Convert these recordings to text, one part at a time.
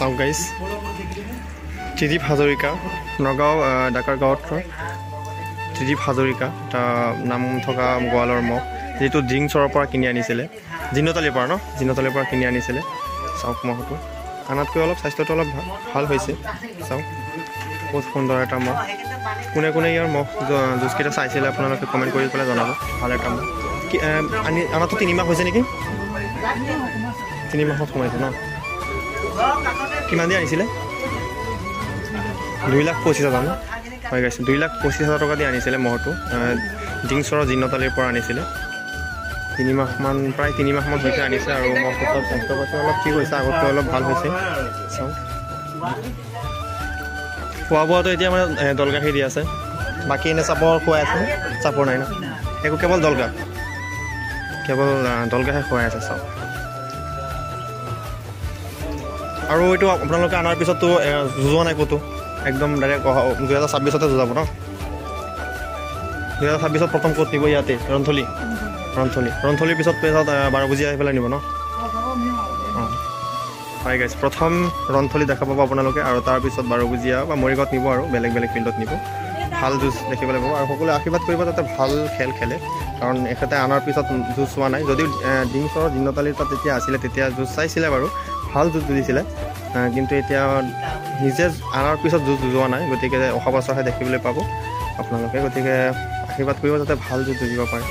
চাওক গাইজ ত্ৰিদীপ হাজৰিকা নগাঁও ডাকাৰ গাঁৱত ত্ৰিদীপ হাজৰিকা এটা নাম থকা গোৱালৰ মহ যিটো ড্ৰিংকছৰ পৰা কিনি আনিছিলে জিনতালিৰ পৰা জিনতালিৰ পৰা কিনি আনিছিলে চাওক মহটো আনাতকৈ অলপ স্বাস্থ্যটো অলপ ভাল হৈছে চাওক বহুত সুন্দৰ এটা মহ কোনে কোনে ইয়াৰ মহ যুঁজকেইটা চাইছিলে আপোনালোকে কমেণ্ট কৰি পেলাই জনাব ভাল এটা মহ আনাটো 3 মাহ হৈছে নেকি 3 মাহত সোমাইছে ন কিমান দি আনিছিলে 2,25,000 ন হৈ গৈছে 2,25,000 টকা দি আনিছিলে মহটো ডিংছৰৰ জিনতালিৰ পৰা আনিছিলে 3 মাহমান প্ৰায় 3 মাহমান হৈছে আনিছে আৰু মহটোৰ স্বাস্থ্য পাতি অলপ ঠিক হৈছে আগতকৈ অলপ ভাল হৈছে চাওক খোৱা বোৱাটো এতিয়া মানে দল গাখীৰ দি আছে বাকী এনে চাপৰ খুৱাই আছে চাপৰ নাই ন একো কেৱল দল গাখীৰ খুৱাই আছে চাওক আৰু এইটো আপোনালোকে অনাৰ পিছততো যুঁজোৱা নাই ক'তো একদম ডাইৰেক্ট 2026তে যুঁজাব ন 2026ত প্ৰথম ক'ত নিব ইয়াতে ৰন্থলীৰ পিছত 12 বজি আহি পেলাই নিব ন হয় গাইজ প্ৰথম ৰন্থলী দেখা পাব আপোনালোকে আৰু তাৰপিছত 12 বজিয়া বা মৰিগাঁৱত নিব আৰু বেলেগ ফিল্ডত নিব ভাল যুঁজ দেখিবলৈ পাব আৰু সকলোৱে আশীৰ্বাদ কৰিব যাতে ভাল খেল খেলে কাৰণ এখেতে আনাৰ পিছত যুঁজ চোৱা নাই যদিও ডিংছৰ জিনতালিৰ তাত যেতিয়া আছিলে তেতিয়া যুঁজ চাইছিলে বাৰু ভাল যুঁজ যুঁজিছিলে কিন্তু এতিয়া নিজে আনাৰ পিছত যুঁজ যুঁজোৱা নাই গতিকে অহা বছৰহে দেখিবলৈ পাব আপোনালোকে গতিকে আশীৰ্বাদ কৰিব যাতে ভাল যুঁজ যুঁজিব পাৰে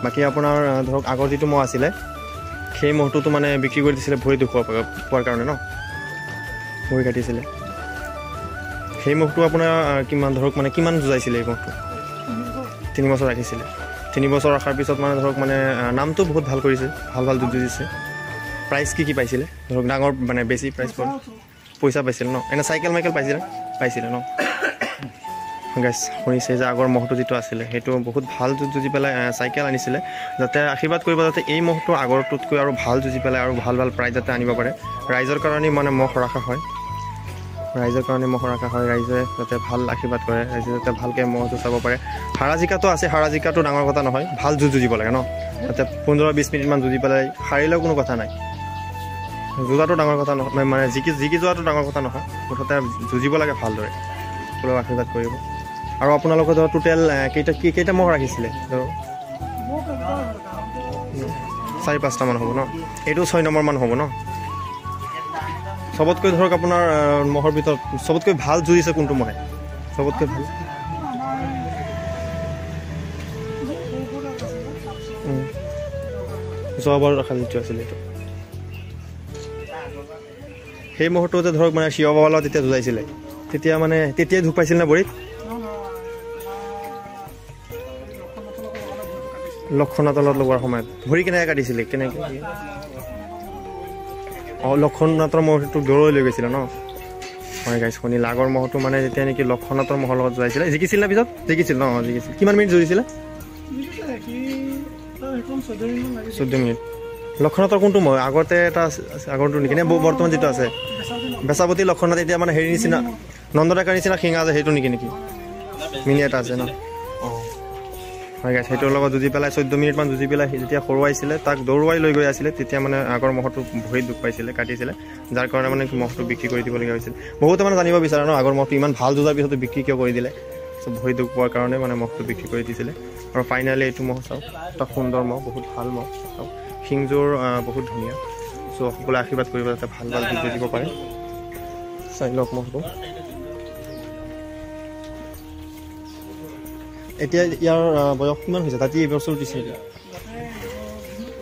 বাকী আপোনাৰ ধৰক আগৰ যিটো মহ আছিলে সেই মহটোতো মানে বিক্ৰী কৰি দিছিলে ভৰি দুখ পোৱাৰ কাৰণে ন ভৰি কাটিছিলে সেই মহটো আপোনাৰ কিমান ধৰক মানে কিমান যুঁজাইছিলে এই মহটো 3 বছৰ ৰাখিছিলে 3 বছৰ ৰখাৰ পিছত মানে ধৰক মানে নামটো বহুত ভাল কৰিছে ভাল যুঁজ যুঁজিছে প্ৰাইজ কি পাইছিলে ধৰক ডাঙৰ মানে বেছি প্ৰাইজ পইচা পাইছিল ন এনে চাইকেল পাইছিলে ন গাইজ শুনিছে যে আগৰ মহটো যিটো আছিলে সেইটো বহুত ভাল যুঁজ যুঁজি পেলাই চাইকেল আনিছিলে যাতে আশীৰ্বাদ কৰিব যাতে এই মহটো আগৰটোতকৈ আৰু ভাল যুঁজি পেলাই আৰু ভাল প্ৰাইজ যাতে আনিব পাৰে ৰাইজৰ কাৰণে মানে মহ ৰখা হয় ৰাইজে যাতে ভাল আশীৰ্বাদ কৰে ৰাইজে যাতে ভালকৈ মহটো চাব পাৰে হাৰা জিকাটো আছে হাৰা জিকাটো ডাঙৰ কথা নহয় ভাল যুঁজ যুঁজিব লাগে ন যাতে 15-20 মিনিটমান যুঁজি পেলাই হাৰিলেও কোনো কথা নাই যুঁজাটো ডাঙৰ কথা নহয় মানে জিকি যোৱাটো ডাঙৰ কথা নহয় মুঠতে যুঁজিব লাগে ভালদৰে সকলোৱে আশীৰ্বাদ কৰিব আৰু আপোনালোকে ধৰক টোটেল কেইটা মহ ৰাখিছিলে ধৰক 4-5টামান হ'ব ন এইটো 6 নম্বৰমান হ'ব ন সবতকৈ ধৰক আপোনাৰ মহৰ ভিতৰত সবতকৈ ভাল যুঁজিছে কোনটো মহে সবতকৈ ভাল যোৱাবাৰ ৰখা যিটো আছিলে এইটো সেই মহটোতে ধৰক মানে শিৱ বাবালা তেতিয়া যুঁজাইছিলে তেতিয়া মানে তেতিয়াই ধূপ পাইছিল না বৰিত লক্ষণাতলত লগোৱাৰ সময়ত ভৰি কেনেকৈ কাটিছিলে কেনেকৈ লক্ষণনাথৰ মহটোক দৌৰলৈ লৈ গৈছিলে ন হয় গাইছ শুনিলে আগৰ মহটো মানে যেতিয়া নেকি লক্ষণাতৰ মহৰ লগত যোৱাইছিলে জিকিছিল না পিছত জিকিছিল ন জিকিছিল কিমান মিনিট যুঁজিছিলে 14 মিনিট লক্ষণাতৰ কোনটো মহ আগতে এটা আগৰটো নেকি নে বৰ্তমান যিটো আছে বেচাপতি লক্ষণাত এতিয়া মানে হেৰি নিচিনা নন্দডাকাৰ নিচিনা শিঙা আছে সেইটো নেকি মিনি এটা আছে ন অঁ হয় গাইছ সেইটোৰ লগত যুঁজি পেলাই 14 মিনিটমান যুঁজি পেলাই যেতিয়া সৰুৱাইছিলে তাক দৌৰুৱাই লৈ গৈ আছিলে তেতিয়া মানে আগৰ মহটো ভৰিত দুখ পাইছিলে কাটিছিলে যাৰ কাৰণে মানে মহটো বিক্ৰী কৰি দিবলগীয়া হৈছিল বহুতে মানে জানিব বিচাৰে ন আগৰ মহটো ইমান ভাল যুঁজাৰ পিছতো বিক্ৰী কিয় কৰি দিলে চ' ভৰি দুখ পোৱাৰ কাৰণে মানে মহটো বিক্ৰী কৰি দিছিলে আৰু ফাইনেলি এইটো মহ চাওক এটা সুন্দৰ মহ বহুত ভাল মহ চাওক শিংযোৰ বহুত ধুনীয়া চ' সকলোৱে আশীৰ্বাদ কৰিব যাতে ভাল ভাল বিক্ৰী দিব পাৰে চাই লওক মহটো এতিয়া ইয়াৰ বয়স কিমান হৈছে দাঁতি এইবছৰ দিছে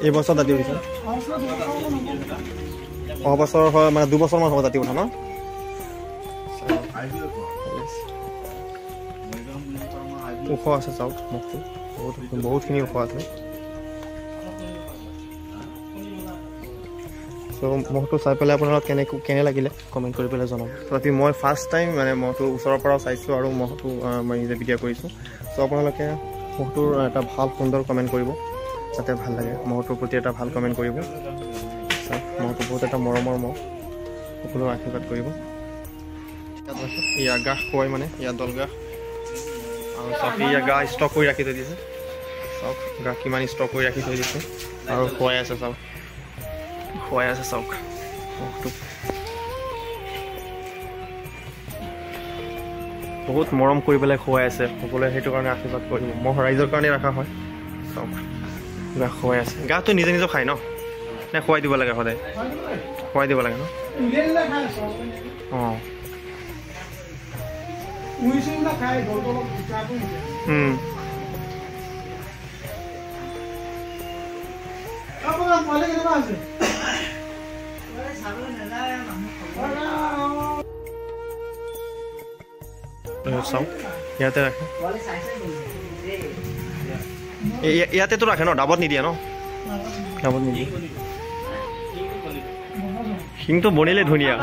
এইবছৰ দাঁতি উঠিছে অহা হয় মানে 2 বছৰমান হ'ব দাঁতি উঠা ন ওখ আছে চাওক মহটো বহুতখিনি ওখ আছে চ' মহটো চাই পেলাই আপোনালোক কেনে লাগিলে কমেণ্ট কৰি পেলাই জনাব তথাপি মই ফাৰ্ষ্ট টাইম মানে মহটো ওচৰৰ পৰাও চাইছোঁ আৰু মহটো মই নিজে ভিডিঅ' কৰিছোঁ চ' আপোনালোকে মহটোৰ এটা ভাল সুন্দৰ কমেণ্ট কৰিব যাতে ভাল লাগে মহটোৰ প্ৰতি এটা ভাল কমেণ্ট কৰিব মহটো বহুত এটা মৰমৰ মহ সকলো আশীৰ্বাদ কৰিব ইয়াৰ গাহ খুৱাই মানে ইয়াৰ দল গাহ আৰু চাওক ইয়াৰ গাহ ষ্টক কৰি ৰাখি থৈ দিছে চাওক গাহ কিমান ষ্টক কৰি ৰাখি থৈ দিছে আৰু খুৱাই আছে চাওক মহটো বহুত মৰম কৰি পেলাই খুৱাই আছে সকলোৱে সেইটো কাৰণে আশীৰ্বাদ কৰিব মহ ৰাইজৰ কাৰণে ৰখা হয় চাওক গাহ খুৱাই আছে গাহটো নিজে নিজে খায় ন নে খুৱাই দিব লাগে সদায় খুৱাই দিব লাগে ন অঁ চাওক ইয়াতে ৰাখে ইয়াতেতো ৰাখে ন ডাবত নিদিয়ে ন ডাবত নিদিয়ে শিংটো বনিলে ধুনীয়া